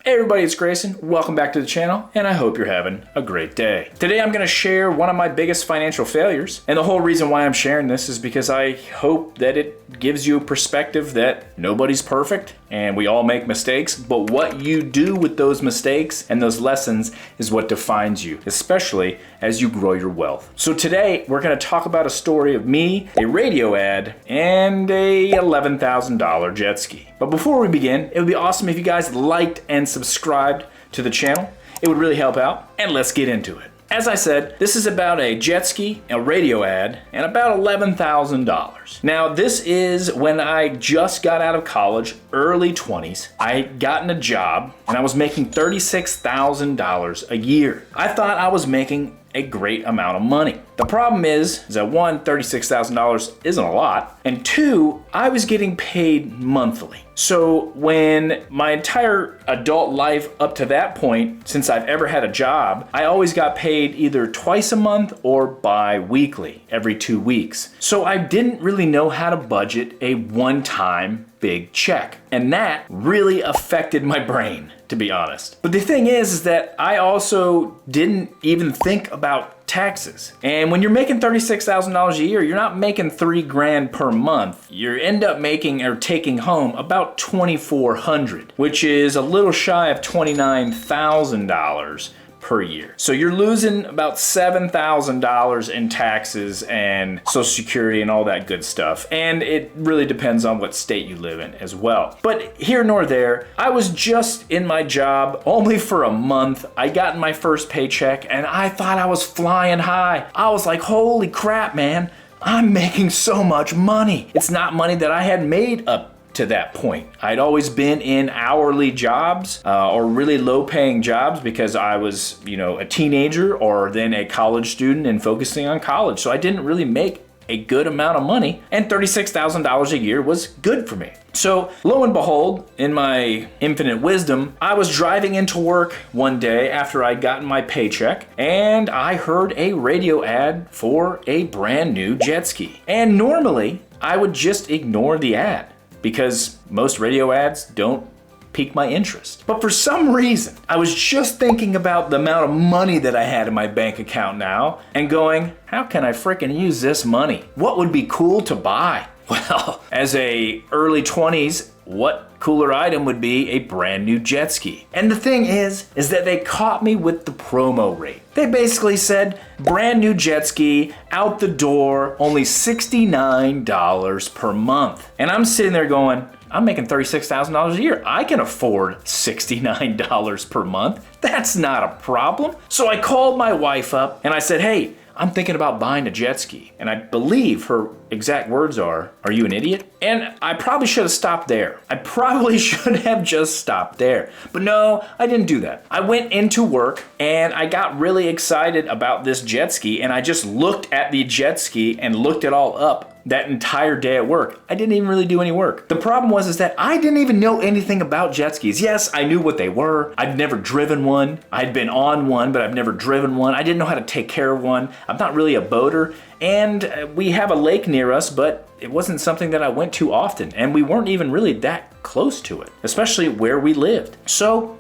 Hey everybody, it's Grayson. Welcome back to the channel, and I hope you're having a great day. Today I'm going to share one of my biggest financial failures, and the whole reason why I'm sharing this is because I hope that it gives you a perspective that nobody's perfect, and we all make mistakes, but what you do with those mistakes and those lessons is what defines you, especially as you grow your wealth. So today we're going to talk about a story of me, a radio ad, and a $11,000 jet ski. But before we begin, it would be awesome if you guys liked and subscribed to the channel. It would really help out, and let's get into it. As I said, this is about a jet ski, a radio ad, and about $11,000. Now, this is when I just got out of college, early 20s. I had gotten a job, and I was making $36,000 a year. I thought I was making a great amount of money. The problem is that one, $36,000 isn't a lot, and two, I was getting paid monthly. So when my entire adult life up to that point, since I've ever had a job, I always got paid either twice a month or bi-weekly, every 2 weeks. So I didn't really know how to budget a one-time big check. And that really affected my brain, to be honest. But the thing is that I also didn't even think about taxes. And when you're making $36,000 a year, you're not making $3,000 per month. You end up making or taking home about $2,400, which is a little shy of $29,000 per year. So you're losing about $7,000 in taxes and Social Security and all that good stuff. And it really depends on what state you live in as well. But here nor there, I was just in my job only for a month. I got my first paycheck and I thought I was flying high. I was like, holy crap, man, I'm making so much money. It's not money that I had made up to that point. I'd always been in hourly jobs or really low paying jobs because I was, a teenager or then a college student and focusing on college. So I didn't really make a good amount of money, and $36,000 a year was good for me. So lo and behold, in my infinite wisdom, I was driving into work one day after I'd gotten my paycheck, and I heard a radio ad for a brand new jet ski. And normally I would just ignore the ad, because most radio ads don't pique my interest. But for some reason, I was just thinking about the amount of money that I had in my bank account now and going, how can I frickin' use this money? What would be cool to buy? Well, as a early 20s, what cooler item would be a brand new jet ski? And the thing is that they caught me with the promo rate. They basically said, brand new jet ski, out the door, only $69 per month. And I'm sitting there going, I'm making $36,000 a year. I can afford $69 per month. That's not a problem. So I called my wife up and I said, hey, I'm thinking about buying a jet ski. And I believe her exact words are you an idiot? And I probably should have stopped there. I probably should have just stopped there. But no, I didn't do that. I went into work and I got really excited about this jet ski, and I just looked at the jet ski and looked it all up that entire day at work. I didn't even really do any work. The problem was that I didn't even know anything about jet skis. Yes, I knew what they were. I'd never driven one. I'd been on one, but I've never driven one. I didn't know how to take care of one. I'm not really a boater. And we have a lake near us, but it wasn't something that I went to often. And we weren't even really that close to it, especially where we lived. So,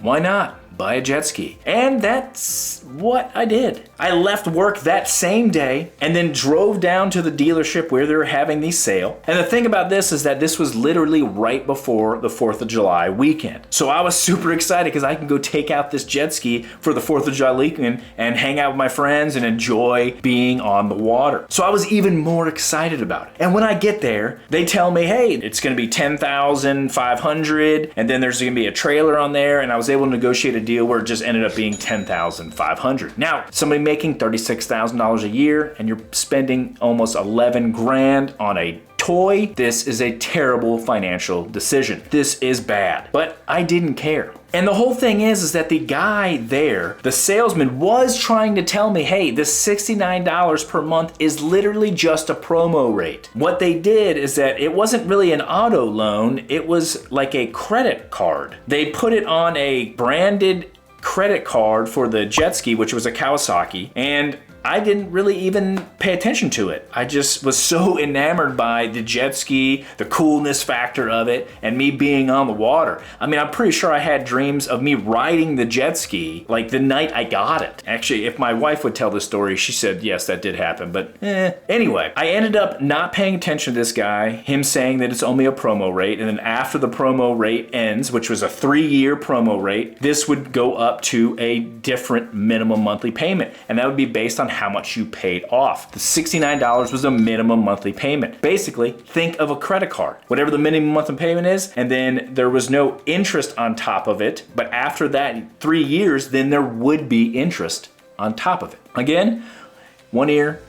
why not buy a jet ski? And that's what I did. I left work that same day and then drove down to the dealership where they were having the sale. And the thing about this is that this was literally right before the 4th of July weekend. So I was super excited because I can go take out this jet ski for the 4th of July weekend and hang out with my friends and enjoy being on the water. So I was even more excited about it. And when I get there, they tell me, hey, it's gonna be $10,500 and then there's gonna be a trailer on there, and I was able to negotiate a deal where it just ended up being $10,500. Now, somebody making $36,000 a year and you're spending almost 11 grand on a toy, this is a terrible financial decision. This is bad, but I didn't care. And the whole thing is that the guy there, the salesman, was trying to tell me, hey, this $69 per month is literally just a promo rate. What they did is that it wasn't really an auto loan, it was like a credit card. They put it on a branded credit card for the jet ski, which was a Kawasaki, and I didn't really even pay attention to it. I just was so enamored by the jet ski, the coolness factor of it, and me being on the water. I mean, I'm pretty sure I had dreams of me riding the jet ski like the night I got it. Actually, if my wife would tell the story, she said, yes, that did happen, but Anyway, I ended up not paying attention to this guy, him saying that it's only a promo rate, and then after the promo rate ends, which was a 3-year promo rate, this would go up to a different minimum monthly payment, and that would be based on how much you paid off. The $69 was a minimum monthly payment. Basically, think of a credit card. Whatever the minimum monthly payment is, and then there was no interest on top of it, but after that 3 years, then there would be interest on top of it. Again, one ear,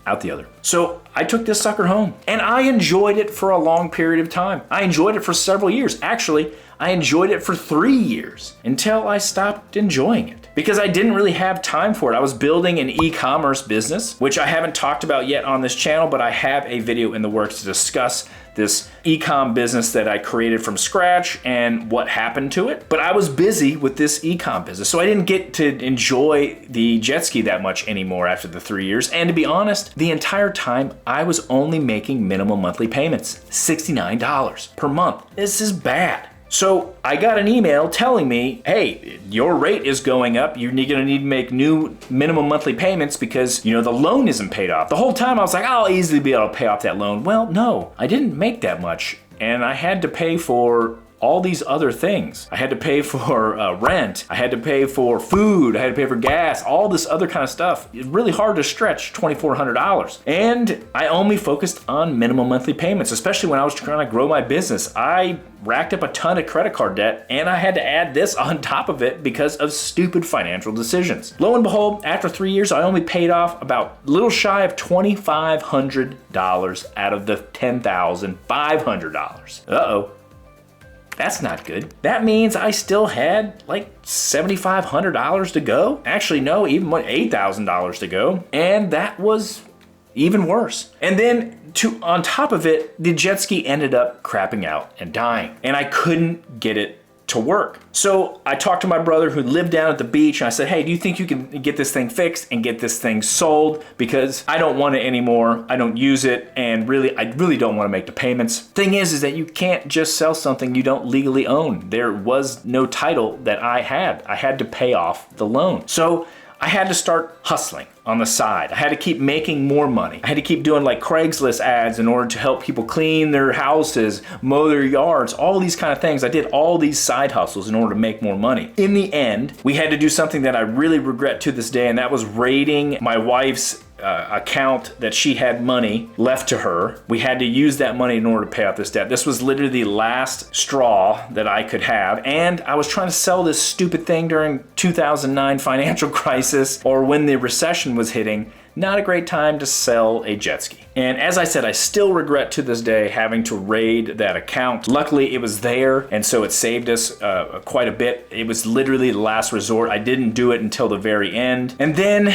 out the other. So I took this sucker home and I enjoyed it for a long period of time. I enjoyed it for several years. Actually, I enjoyed it for 3 years until I stopped enjoying it because I didn't really have time for it. I was building an e-commerce business, which I haven't talked about yet on this channel, but I have a video in the works to discuss this e-com business that I created from scratch and what happened to it. But I was busy with this e-com business, so I didn't get to enjoy the jet ski that much anymore after the 3 years. And to be honest, the entire time I was only making minimum monthly payments, $69 per month. This is bad. So I got an email telling me, hey, your rate is going up. You're gonna need to make new minimum monthly payments because, you know, the loan isn't paid off. The whole time I was like, I'll easily be able to pay off that loan. Well, no, I didn't make that much. And I had to pay for all these other things. I had to pay for rent. I had to pay for food. I had to pay for gas, all this other kind of stuff. It's really hard to stretch $2,400. And I only focused on minimum monthly payments, especially when I was trying to grow my business. I racked up a ton of credit card debt and I had to add this on top of it because of stupid financial decisions. Lo and behold, after 3 years, I only paid off about a little shy of $2,500 out of the $10,500. Uh-oh. That's not good. That means I still had like $7,500 to go. Actually, no, even $8,000 to go. And that was even worse. And then on top of it, the jet ski ended up crapping out and dying. And I couldn't get it to work. So I talked to my brother who lived down at the beach and I said, hey, do you think you can get this thing fixed and get this thing sold? Because I don't want it anymore. I don't use it. And I really don't want to make the payments. Thing is that you can't just sell something you don't legally own. There was no title that I had. I had to pay off the loan. So I had to start hustling on the side. I had to keep making more money. I had to keep doing like Craigslist ads in order to help people clean their houses, mow their yards, all these kind of things. I did all these side hustles in order to make more money. In the end, we had to do something that I really regret to this day, and that was raiding my wife's account that she had money left to her. We had to use that money in order to pay off this debt. This was literally the last straw that I could have, and I was trying to sell this stupid thing during 2009 financial crisis or when the recession was hitting. Not a great time to sell a jet ski. And as I said, I still regret to this day having to raid that account. Luckily, it was there, and so it saved us quite a bit. It was literally the last resort. I didn't do it until the very end. And then,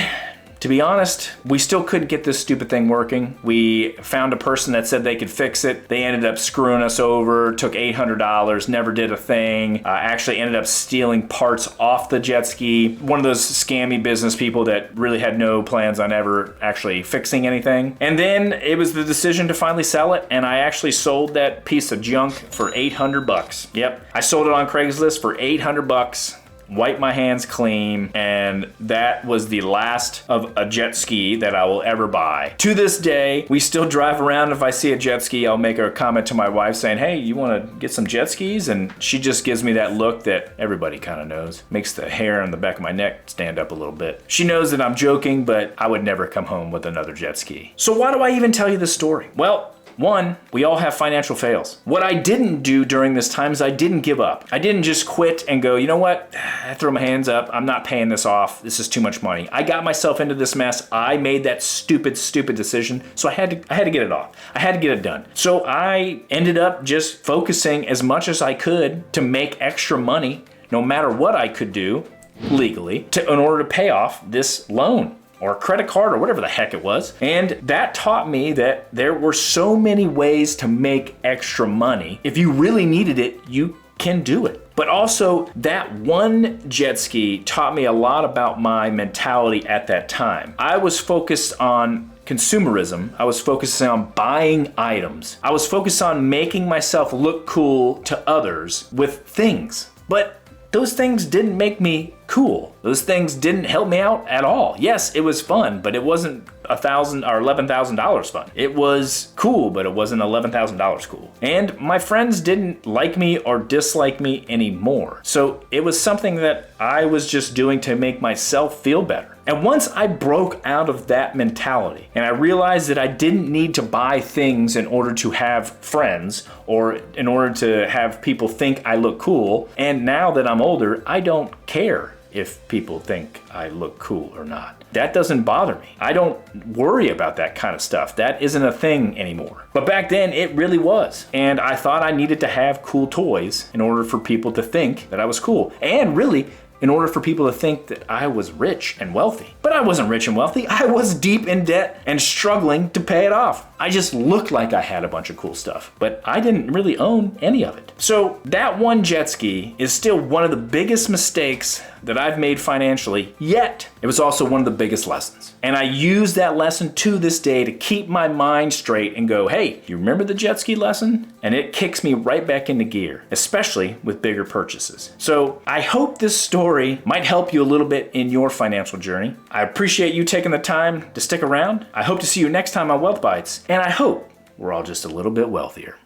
to be honest, we still couldn't get this stupid thing working. We found a person that said they could fix it. They ended up screwing us over, took $800, never did a thing. Actually ended up stealing parts off the jet ski. One of those scammy business people that really had no plans on ever actually fixing anything. And then it was the decision to finally sell it, and I actually sold that piece of junk for $800. Yep, I sold it on Craigslist for $800. Wiped my hands clean, and that was the last of a jet ski that I will ever buy. To this day, we still drive around. If I see a jet ski, I'll make a comment to my wife saying, hey, you want to get some jet skis? And she just gives me that look that everybody kind of knows. Makes the hair on the back of my neck stand up a little bit. She knows that I'm joking, but I would never come home with another jet ski. So why do I even tell you this story? Well, one, we all have financial fails. What I didn't do during this time is I didn't give up. I didn't just quit and go, you know what? I throw my hands up. I'm not paying this off. This is too much money. I got myself into this mess. I made that stupid decision. So I had to get it off. I had to get it done. So I ended up just focusing as much as I could to make extra money, no matter what I could do legally, in order to pay off this loan or credit card or whatever the heck it was. And that taught me that there were so many ways to make extra money. If you really needed it, you can do it. But also, that one jet ski taught me a lot about my mentality at that time. I was focused on consumerism. I was focusing on buying items. I was focused on making myself look cool to others with things. But those things didn't make me cool. Those things didn't help me out at all. Yes, it was fun, but it wasn't $1,000 or $11,000 fun. It was cool, but it wasn't $11,000 cool. And my friends didn't like me or dislike me anymore. So it was something that I was just doing to make myself feel better. And once I broke out of that mentality and I realized that I didn't need to buy things in order to have friends or in order to have people think I look cool, and now that I'm older, I don't care if people think I look cool or not. That doesn't bother me. I don't worry about that kind of stuff. That isn't a thing anymore. But back then, it really was. And I thought I needed to have cool toys in order for people to think that I was cool. And really, in order for people to think that I was rich and wealthy. But I wasn't rich and wealthy. I was deep in debt and struggling to pay it off. I just looked like I had a bunch of cool stuff, but I didn't really own any of it. So that one jet ski is still one of the biggest mistakes that I've made financially, yet it was also one of the biggest lessons. And I use that lesson to this day to keep my mind straight and go, hey, you remember the jet ski lesson? And it kicks me right back into gear, especially with bigger purchases. So I hope this story might help you a little bit in your financial journey. I appreciate you taking the time to stick around. I hope to see you next time on Wealth Bites, and I hope we're all just a little bit wealthier.